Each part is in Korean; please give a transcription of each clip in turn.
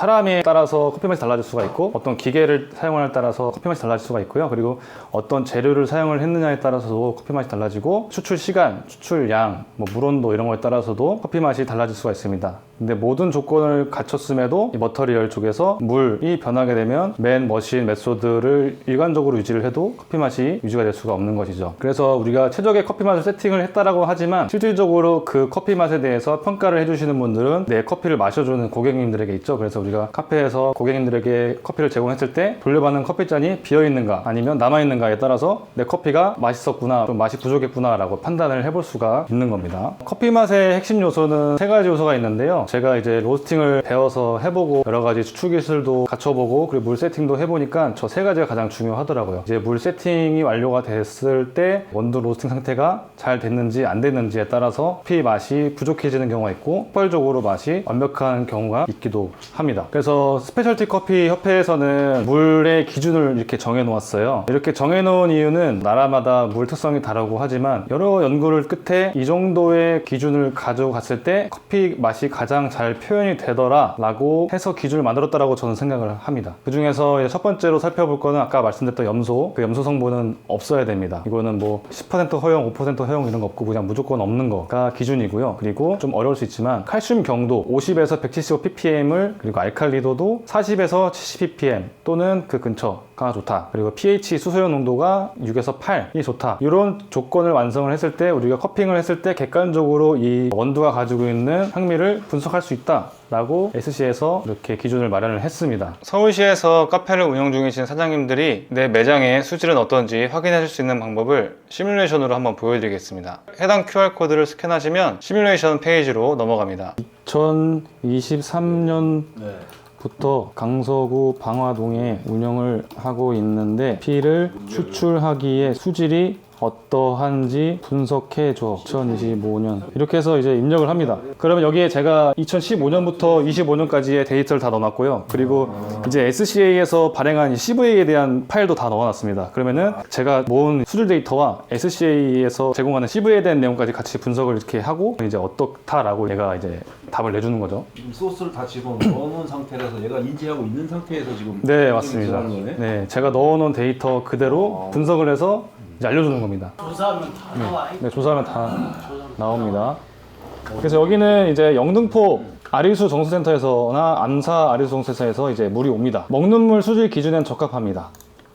사람에 따라서 커피 맛이 달라질 수가 있고 어떤 기계를 사용하냐에 따라서 커피 맛이 달라질 수가 있고요. 그리고 어떤 재료를 사용을 했느냐에 따라서도 커피 맛이 달라지고 추출 시간, 추출 양, 물 온도 이런 거에 따라서도 커피 맛이 달라질 수가 있습니다. 근데 모든 조건을 갖췄음에도 이 머터리얼 쪽에서 물이 변하게 되면 맨 머신 메소드를 일관적으로 유지를 해도 커피 맛이 유지가 될 수가 없는 것이죠. 그래서 우리가 최적의 커피 맛을 세팅을 했다라고 하지만 실질적으로 그 커피 맛에 대해서 평가를 해주시는 분들은 내 커피를 마셔주는 고객님들에게 있죠. 그래서 우리가 카페에서 고객님들에게 커피를 제공했을 때 돌려받는 커피잔이 비어있는가 아니면 남아있는가에 따라서 내 커피가 맛있었구나 좀 맛이 부족했구나 라고 판단을 해볼 수가 있는 겁니다. 커피 맛의 핵심 요소는 세 가지 요소가 있는데요. 제가 이제 로스팅을 배워서 해보고 여러 가지 추출 기술도 갖춰보고 그리고 물 세팅도 해보니까 저 세 가지가 가장 중요하더라고요. 이제 물 세팅이 완료가 됐을 때 원두 로스팅 상태가 잘 됐는지 안 됐는지에 따라서 커피 맛이 부족해지는 경우가 있고 폭발적으로 맛이 완벽한 경우가 있기도 합니다. 그래서 스페셜티 커피 협회에서는 물의 기준을 이렇게 정해 놓았어요. 이렇게 정해 놓은 이유는 나라마다 물 특성이 다르고 하지만 여러 연구를 끝에 이 정도의 기준을 가져갔을 때 커피 맛이 가장 잘 표현이 되더라 라고 해서 기준을 만들었다라고 저는 생각을 합니다. 그 중에서 첫 번째로 살펴볼 거는 아까 말씀드렸던 염소, 그 염소 성분은 없어야 됩니다. 이거는 뭐 10% 허용, 5% 허용 이런 거 없고 그냥 무조건 없는 거가 기준이고요. 그리고 좀 어려울 수 있지만 칼슘 경도 50에서 175ppm을 그리고 알칼리도도 40에서 70ppm 또는 그 근처가 좋다. 그리고 pH 수소연 농도가 6에서 8이 좋다. 이런 조건을 완성을 했을 때 우리가 커핑을 했을 때 객관적으로 이 원두가 가지고 있는 향미를 분석할 수 있다 라고 SC에서 이렇게 기준을 마련을 했습니다. 서울시에서 카페를 운영 중이신 사장님들이 내 매장의 수질은 어떤지 확인하실 수 있는 방법을 시뮬레이션으로 한번 보여드리겠습니다. 해당 QR코드를 스캔하시면 시뮬레이션 페이지로 넘어갑니다. 2023년 부터 강서구 방화동에 운영을 하고 있는데 피를 추출하기에 수질이 어떠한지 분석해줘 2025년 이렇게 해서 이제 입력을 합니다. 그러면 여기에 제가 2015년부터 25년까지의 데이터를 다 넣어놨고요. 그리고 이제 SCA에서 발행한 CVA에 대한 파일도 다 넣어놨습니다. 그러면은 제가 모은 수질 데이터와 SCA에서 제공하는 CVA에 대한 내용까지 같이 분석을 이렇게 하고 이제 어떻다라고 얘가 이제 답을 내주는 거죠. 지금 소스를 다 집어넣어놓은 상태라서 얘가 인지하고 있는 상태에서 지금 네, 맞습니다. 네, 제가 넣어놓은 데이터 그대로 분석을 해서 이제 알려주는 겁니다. 조사하면 다 나와. 네, 조사하면 다 나옵니다. 그래서 여기는 이제 영등포 아리수 정수센터에서나 암사 아리수 정수센터에서 이제 물이 옵니다. 먹는 물 수질 기준엔 적합합니다.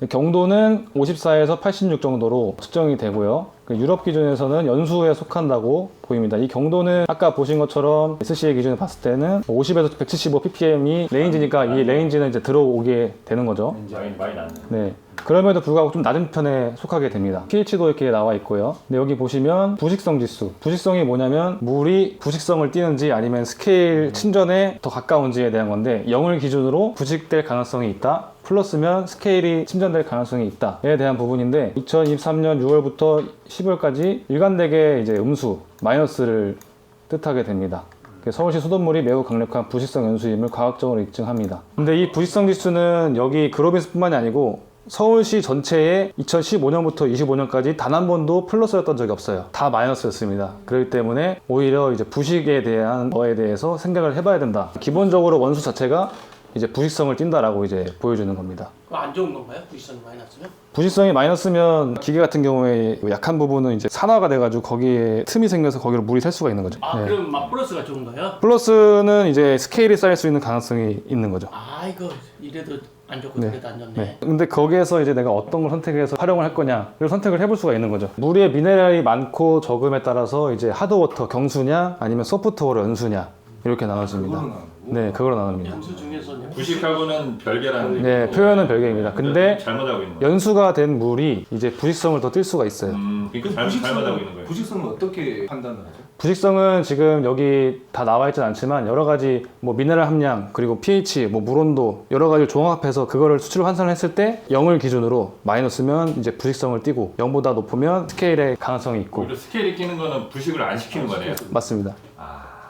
경도는 54에서 86 정도로 측정이 되고요. 유럽 기준에서는 연수에 속한다고 보입니다. 이 경도는 아까 보신 것처럼 SCA 기준을 봤을 때는 50에서 175 ppm이 레인지니까 이 레인지는 이제 들어오게 되는 거죠. 많이 낮네. 네. 그럼에도 불구하고 좀 낮은 편에 속하게 됩니다. pH도 이렇게 나와 있고요. 근데 여기 보시면 부식성 지수. 부식성이 뭐냐면 물이 부식성을 띠는지 아니면 스케일 침전에 더 가까운지에 대한 건데 0을 기준으로 부식될 가능성이 있다. 플러스면 스케일이 침전될 가능성이 있다에 대한 부분인데 2023년 6월부터 10월까지 일관되게 이제 음수, 마이너스를 뜻하게 됩니다. 서울시 수돗물이 매우 강력한 부식성 연수임을 과학적으로 입증합니다. 근데 이 부식성 지수는 여기 그로빈스뿐만이 아니고 서울시 전체에 2015년부터 25년까지 단 한 번도 플러스였던 적이 없어요. 다 마이너스였습니다. 그렇기 때문에 오히려 이제 부식에 대한 거에 대해서 생각을 해봐야 된다. 기본적으로 원수 자체가 이제 부식성을 띈다라고 이제 보여주는 겁니다. 그거 안 좋은 건가요? 부식성이 마이너스면? 부식성이 마이너스면 기계 같은 경우에 약한 부분은 이제 산화가 돼가지고 거기에 틈이 생겨서 거기로 물이 셀 수가 있는 거죠. 아, 네. 그럼 막 플러스가 좋은 거예요? 플러스는 이제 스케일이 쌓일 수 있는 가능성이 있는 거죠. 아, 이거 이래도 안 좋고 네. 저래도 안 좋네. 네. 근데 거기에서 이제 내가 어떤 걸 선택해서 활용을 할 거냐 이걸 선택을 해볼 수가 있는 거죠. 물에 미네랄이 많고 적음에 따라서 이제 하드워터 경수냐 아니면 소프트워터 연수냐 이렇게 나눠집니다. 네, 그걸로 나눕니다. 연수 중에서는 부식하고는 별개라는 네, 표현은 별개입니다. 근데 잘못하고 있는 거예요. 연수가 된 물이 이제 부식성을 더 띌 수가 있어요. 그러니까 잘못하고 있는 거예요. 부식성은 어떻게 판단을 하죠? 부식성은 지금 여기 다 나와 있진 않지만 여러 가지 뭐 미네랄 함량 그리고 pH, 뭐 물 온도 여러 가지를 종합해서 그거를 수치로 환산을 했을 때 0을 기준으로 마이너스면 이제 부식성을 띠고 0보다 높으면 스케일의 가능성이 있고 오히려 스케일이 끼는 거는 부식을 안 시키는 거네요. 맞습니다.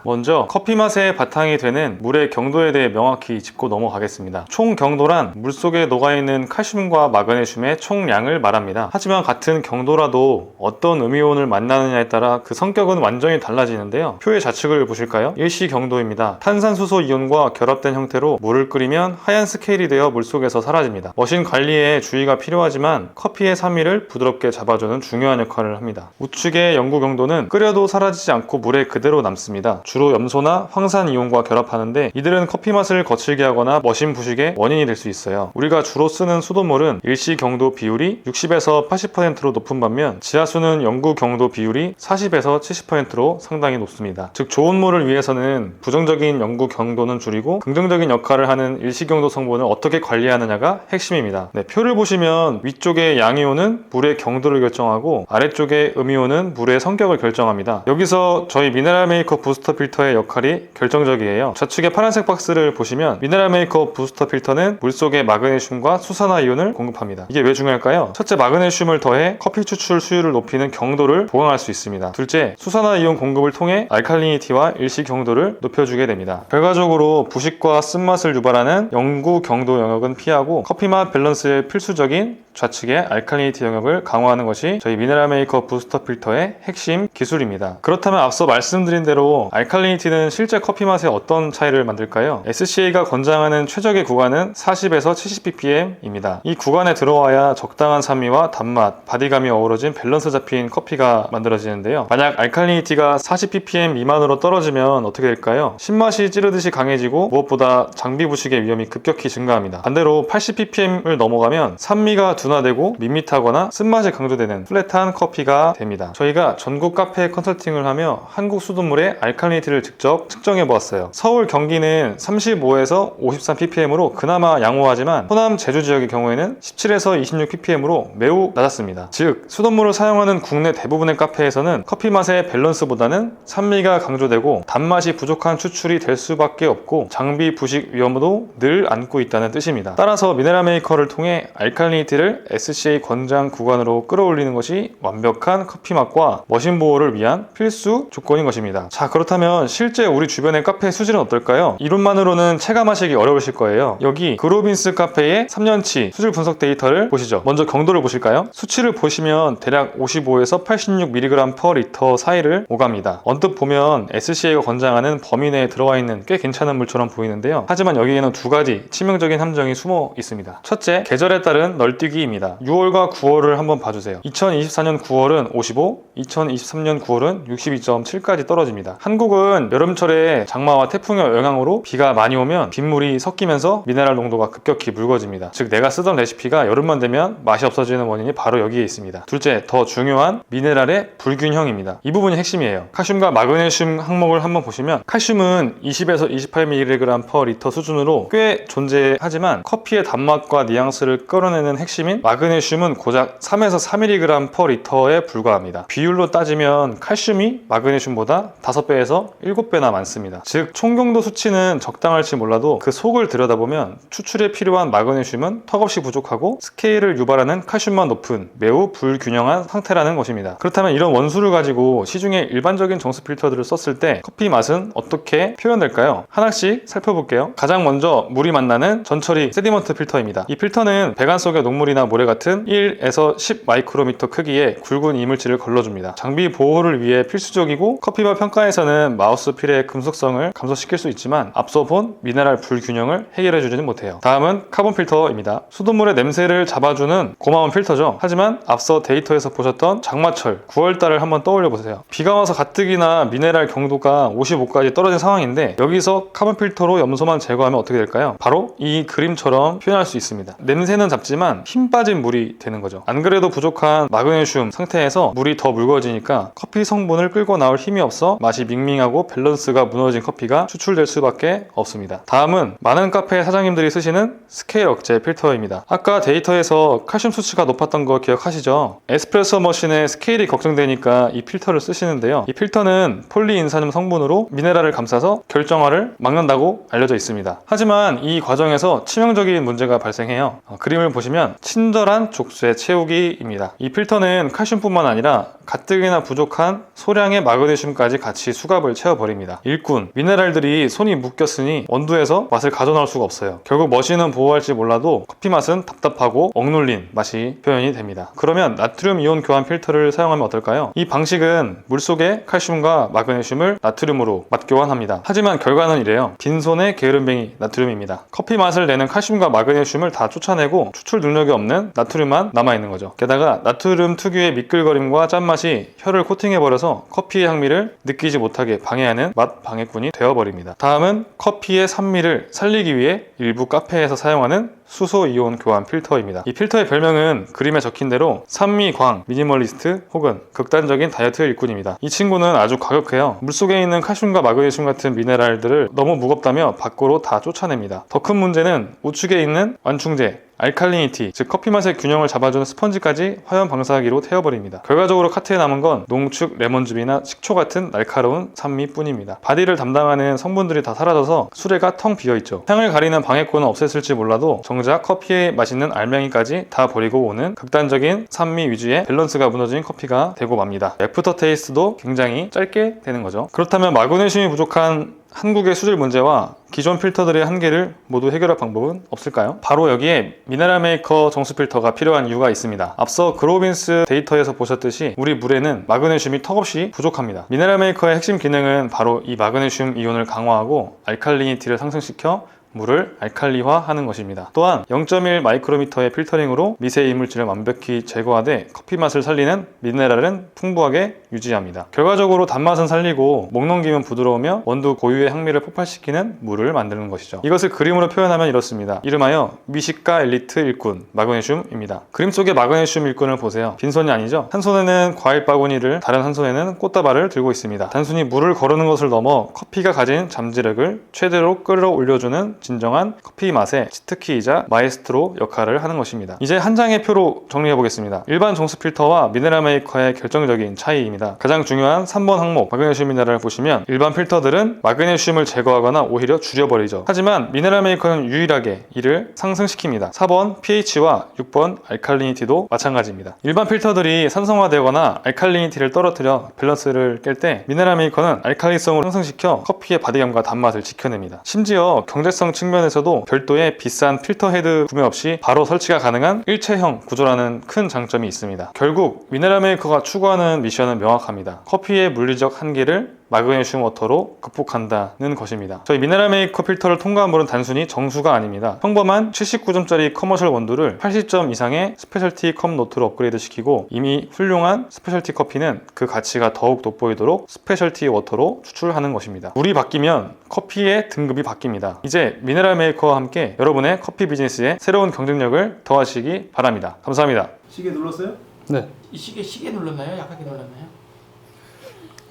먼저 커피 맛의 바탕이 되는 물의 경도에 대해 명확히 짚고 넘어가겠습니다. 총 경도란 물속에 녹아있는 칼슘과 마그네슘의 총량을 말합니다. 하지만 같은 경도라도 어떤 음이온을 만나느냐에 따라 그 성격은 완전히 달라지는데요. 표의 좌측을 보실까요? 일시 경도입니다. 탄산수소 이온과 결합된 형태로 물을 끓이면 하얀 스케일이 되어 물속에서 사라집니다. 머신 관리에 주의가 필요하지만 커피의 산미를 부드럽게 잡아주는 중요한 역할을 합니다. 우측의 영구 경도는 끓여도 사라지지 않고 물에 그대로 남습니다. 주로 염소나 황산 이온과 결합하는데 이들은 커피 맛을 거칠게 하거나 머신 부식의 원인이 될 수 있어요. 우리가 주로 쓰는 수돗물은 일시 경도 비율이 60에서 80%로 높은 반면 지하수는 영구 경도 비율이 40에서 70%로 상당히 높습니다. 즉 좋은 물을 위해서는 부정적인 영구 경도는 줄이고 긍정적인 역할을 하는 일시 경도 성분을 어떻게 관리하느냐가 핵심입니다. 표를 보시면 위쪽의 양이온은 물의 경도를 결정하고 아래쪽의 음이온은 물의 성격을 결정합니다. 여기서 저희 미네랄 메이커 부스터 필터의 역할이 결정적이에요. 좌측의 파란색 박스를 보시면 미네랄 메이커 부스터 필터는 물속에 마그네슘과 수산화이온을 공급합니다. 이게 왜 중요할까요? 첫째, 마그네슘을 더해 커피 추출 수율을 높이는 경도를 보강할 수 있습니다. 둘째, 수산화이온 공급을 통해 알칼리니티와 일시 경도를 높여주게 됩니다. 결과적으로 부식과 쓴맛을 유발하는 영구 경도 영역은 피하고 커피맛 밸런스에 필수적인 좌측의 알칼리니티 영역을 강화하는 것이 저희 미네랄 메이커 부스터 필터의 핵심 기술입니다. 그렇다면 앞서 말씀드린 대로 알칼리니티는 실제 커피 맛에 어떤 차이를 만들까요? SCA가 권장하는 최적의 구간은 40에서 70ppm입니다. 이 구간에 들어와야 적당한 산미와 단맛, 바디감이 어우러진 밸런스 잡힌 커피가 만들어지는데요. 만약 알칼리니티가 40ppm 미만으로 떨어지면 어떻게 될까요? 신맛이 찌르듯이 강해지고 무엇보다 장비 부식의 위험이 급격히 증가합니다. 반대로 80ppm을 넘어가면 산미가 둔화되고 밋밋하거나 쓴맛이 강조되는 플랫한 커피가 됩니다. 저희가 전국 카페 컨설팅을 하며 한국 수돗물의 알칼리니티를 직접 측정해 보았어요. 서울, 경기는 35에서 53ppm으로 그나마 양호하지만 호남, 제주 지역의 경우에는 17에서 26ppm으로 매우 낮았습니다. 즉 수돗물을 사용하는 국내 대부분의 카페에서는 커피 맛의 밸런스보다는 산미가 강조되고 단맛이 부족한 추출이 될 수밖에 없고 장비 부식 위험도 늘 안고 있다는 뜻입니다. 따라서 미네랄 메이커를 통해 알칼리니티를 SCA 권장 구간으로 끌어올리는 것이 완벽한 커피 맛과 머신 보호를 위한 필수 조건인 것입니다. 자, 그렇다면 실제 우리 주변의 카페의 수질은 어떨까요? 이론만으로는 체감하시기 어려우실 거예요. 여기 그로빈스 카페의 3년치 수질 분석 데이터를 보시죠. 먼저 경도를 보실까요? 수치를 보시면 대략 55에서 86mg/L 사이를 오갑니다. 언뜻 보면 SCA가 권장하는 범위 내에 들어와 있는 꽤 괜찮은 물처럼 보이는데요. 하지만 여기에는 두 가지 치명적인 함정이 숨어 있습니다. 첫째, 계절에 따른 널뛰기입니다. 6월과 9월을 한번 봐주세요. 2024년 9월은 55, 2023년 9월은 62.7까지 떨어집니다. 한국은 여름철에 장마와 태풍의 영향으로 비가 많이 오면 빗물이 섞이면서 미네랄 농도가 급격히 묽어집니다. 즉 내가 쓰던 레시피가 여름만 되면 맛이 없어지는 원인이 바로 여기에 있습니다. 둘째, 더 중요한 미네랄의 불균형입니다. 이 부분이 핵심이에요. 칼슘과 마그네슘 항목을 한번 보시면 칼슘은 20에서 28mg/L 수준으로 꽤 존재하지만 커피의 단맛과 뉘앙스를 끌어내는 핵심인 마그네슘은 고작 3에서 4mg/L에 불과합니다. 비율로 따지면 칼슘이 마그네슘보다 5배에서 7배나 많습니다. 즉 총경도 수치는 적당할지 몰라도 그 속을 들여다보면 추출에 필요한 마그네슘은 턱없이 부족하고 스케일을 유발하는 칼슘만 높은 매우 불균형한 상태라는 것입니다. 그렇다면 이런 원수를 가지고 시중에 일반적인 정수 필터들을 썼을 때 커피 맛은 어떻게 표현될까요? 하나씩 살펴볼게요. 가장 먼저 물이 만나는 전처리 세디먼트 필터입니다. 이 필터는 배관 속의 녹물이나 모래 같은 1에서 10 마이크로미터 크기의 굵은 이물질을 걸러줍니다. 장비 보호를 위해 필수적이고 커피맛 평가에서는 마우스필의 금속성을 감소시킬 수 있지만 앞서 본 미네랄 불균형을 해결해주지는 못해요. 다음은 카본 필터입니다. 수돗물의 냄새를 잡아주는 고마운 필터죠. 하지만 앞서 데이터에서 보셨던 장마철 9월달을 한번 떠올려 보세요. 비가 와서 가뜩이나 미네랄 경도가 55까지 떨어진 상황인데 여기서 카본 필터로 염소만 제거하면 어떻게 될까요? 바로 이 그림처럼 표현할 수 있습니다. 냄새는 잡지만 힘 빠진 물이 되는 거죠. 안 그래도 부족한 마그네슘 상태에서 물이 더 묽어지니까 커피 성분을 끌고 나올 힘이 없어 맛이 밍밍하고 밸런스가 무너진 커피가 추출될 수밖에 없습니다. 다음은 많은 카페 사장님들이 쓰시는 스케일 억제 필터입니다. 아까 데이터에서 칼슘 수치가 높았던 거 기억하시죠? 에스프레소 머신에 스케일이 걱정되니까 이 필터를 쓰시는데요. 이 필터는 폴리인산염 성분으로 미네랄을 감싸서 결정화를 막는다고 알려져 있습니다. 하지만 이 과정에서 치명적인 문제가 발생해요. 그림을 보시면 친절한 족쇄 채우기입니다. 이 필터는 칼슘뿐만 아니라 가뜩이나 부족한 소량의 마그네슘까지 같이 수갑을 채워버립니다. 일꾼, 미네랄들이 손이 묶였으니 원두에서 맛을 가져나올 수가 없어요. 결국 머신은 보호할지 몰라도 커피 맛은 답답하고 억눌린 맛이 표현이 됩니다. 그러면 나트륨 이온 교환 필터를 사용하면 어떨까요? 이 방식은 물속에 칼슘과 마그네슘을 나트륨으로 맛 교환합니다. 하지만 결과는 이래요. 빈손에 게으름뱅이 나트륨입니다. 커피 맛을 내는 칼슘과 마그네슘을 다 쫓아내고 추출 능력이 없는 나트륨만 남아있는 거죠. 게다가 나트륨 특유의 미끌거림과 짠맛이 혀를 코팅해버려서 커피의 향미를 느끼지 못하게 방해하는 맛 방해꾼이 되어버립니다. 다음은 커피의 산미를 살리기 위해 일부 카페에서 사용하는 수소 이온 교환 필터입니다. 이 필터의 별명은 그림에 적힌 대로 산미광, 미니멀리스트 혹은 극단적인 다이어트 일꾼입니다. 이 친구는 아주 과격해요. 물속에 있는 칼슘과 마그네슘 같은 미네랄들을 너무 무겁다며 밖으로 다 쫓아냅니다. 더 큰 문제는 우측에 있는 완충제, 알칼리니티, 즉 커피 맛의 균형을 잡아주는 스펀지까지 화염 방사기로 태워버립니다. 결과적으로 카트에 남은 건 농축 레몬즙이나 식초 같은 날카로운 산미뿐입니다. 바디를 담당하는 성분들이 다 사라져서 수레가 텅 비어있죠. 향을 가리는 방해꾼은 없앴을지 몰라도 정작 커피의 맛있는 알맹이까지 다 버리고 오는 극단적인 산미 위주의 밸런스가 무너진 커피가 되고 맙니다. 애프터 테이스트도 굉장히 짧게 되는 거죠. 그렇다면 마그네슘이 부족한 한국의 수질 문제와 기존 필터들의 한계를 모두 해결할 방법은 없을까요? 바로 여기에 미네랄 메이커 정수 필터가 필요한 이유가 있습니다. 앞서 그로빈스 데이터에서 보셨듯이 우리 물에는 마그네슘이 턱없이 부족합니다. 미네랄 메이커의 핵심 기능은 바로 이 마그네슘 이온을 강화하고 알칼리니티를 상승시켜 물을 알칼리화하는 것입니다. 또한 0.1 마이크로미터의 필터링으로 미세 이물질을 완벽히 제거하되 커피 맛을 살리는 미네랄은 풍부하게 유지합니다. 결과적으로 단맛은 살리고 목 넘기면 부드러우며 원두 고유의 향미를 폭발시키는 물을 만드는 것이죠. 이것을 그림으로 표현하면 이렇습니다. 이름하여 미식가 엘리트 일꾼 마그네슘입니다. 그림 속의 마그네슘 일꾼을 보세요. 빈손이 아니죠? 한 손에는 과일 바구니를, 다른 한 손에는 꽃다발을 들고 있습니다. 단순히 물을 거르는 것을 넘어 커피가 가진 잠재력을 최대로 끌어올려주는 진정한 커피 맛의 치트키이자 마에스트로 역할을 하는 것입니다. 이제 한 장의 표로 정리해 보겠습니다. 일반 정수 필터와 미네랄 메이커의 결정적인 차이입니다. 가장 중요한 3번 항목 마그네슘 미네랄을 보시면 일반 필터들은 마그네슘을 제거하거나 오히려 줄여버리죠. 하지만 미네랄 메이커는 유일하게 이를 상승시킵니다. 4번 pH와 6번 알칼리니티도 마찬가지입니다. 일반 필터들이 산성화되거나 알칼리니티를 떨어뜨려 밸런스를 깰 때 미네랄 메이커는 알칼리성을 상승시켜 커피의 바디감과 단맛을 지켜냅니다. 심지어 경제성 측면에서도 별도의 비싼 필터 헤드 구매 없이 바로 설치가 가능한 일체형 구조라는 큰 장점이 있습니다. 결국 미네랄 메이커가 추구하는 미션은 명확합니다. 커피의 물리적 한계를 마그네슘 워터로 극복한다는 것입니다. 저희 미네랄 메이커 필터를 통과한 물은 단순히 정수가 아닙니다. 평범한 79점짜리 커머셜 원두를 80점 이상의 스페셜티 컵 노트로 업그레이드 시키고 이미 훌륭한 스페셜티 커피는 그 가치가 더욱 돋보이도록 스페셜티 워터로 추출하는 것입니다. 물이 바뀌면 커피의 등급이 바뀝니다. 이제 미네랄 메이커와 함께 여러분의 커피 비즈니스에 새로운 경쟁력을 더하시기 바랍니다. 감사합니다. 시계 눌렀어요? 네, 이 시계 눌렀나요? 약하게 눌렀나요?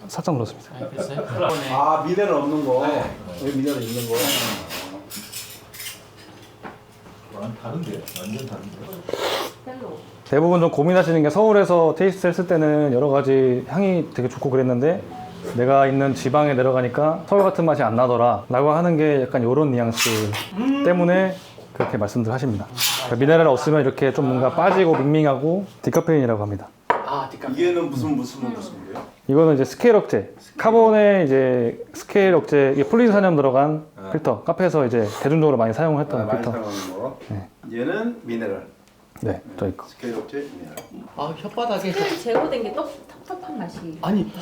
살짝 눌렀습니다. 알겠어요? 아, 미네랄 없는 거. 여기 미네랄 있는 거. 다른데요? 완전 다른데요? 대부분 좀 고민하시는 게 서울에서 테이스트 했을 때는 여러 가지 향이 되게 좋고 그랬는데 내가 있는 지방에 내려가니까 서울 같은 맛이 안 나더라 라고 하는 게 약간 이런 뉘앙스 때문에 그렇게 말씀들 하십니다. 그러니까 미네랄 없으면 이렇게 좀 뭔가 빠지고 밍밍하고 디카페인이라고 합니다. 아, 뒷감. 이게는 무슨 거예요? 이거는 이제 스케일 억제, 카본에 이제 스케일 억제, 이게 폴리산염 들어간 필터, 카페에서 이제 대중적으로 많이 사용을 했던 많이 필터. 사용하는 거. 네. 얘는 미네랄. 네, 저희 거. 스케일 업체 미네랄. 아, 혓바닥에 스케일 제거된 게 텁텁한 맛이. 아니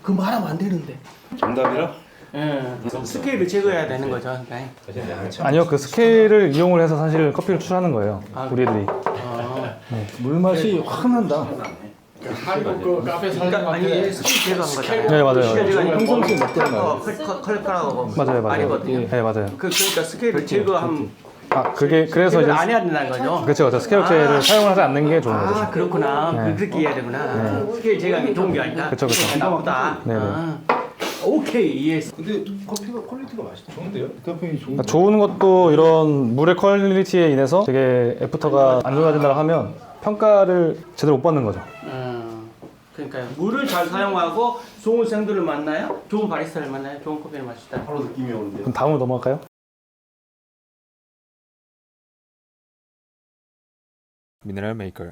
그 말하면 안 되는데. 정답이라? 예. 스케일을 제거해야 되는 거죠. 네. 아니요, 그 스케일을 이용을 해서 사실 커피를 추출하는 거예요. 우리들이. 아, 물 맛이 확 난다. 한국 그 카페 사장님한테 스케일 제거한 거잖아요. 네, 맞아요. 스케일 제거하니까 평상시에 먹잖아요. 컬컬하고 맞아요, 맞아요. 아니거든요. 네, 맞아요. 그러니까 스케일을 제거하면 아, 그게 그래서 이제 안 해야 된다는 거죠. 그렇죠, 그렇죠. 스케일 억제를 사용을 하지 않는 게 좋은 거죠. 아, 그렇구나. 네. 그렇게 해야 되구나. 스케일 제거하는 게 좋은 게 아니다. 그쵸, 그쵸. 나쁘다. 네네. 아, 오케이, 이해했어. 근데 커피가 퀄리티가 맛있어. 좋은데요? 디카페인이 좋은 그러니까 좋은 것도 이런 물의 퀄리티에 인해서 되게 애프터가 안 좋아진다고 하면 평가를 제대로 못 받는 거죠. 그러니까 물을 잘 사용하고 좋은 생들을 만나요. 좋은 바리스타를 만나요. 좋은 커피를 마시다. 바로 느낌이 오는데. 그럼 다음으로 넘어갈까요? 미네랄 메이커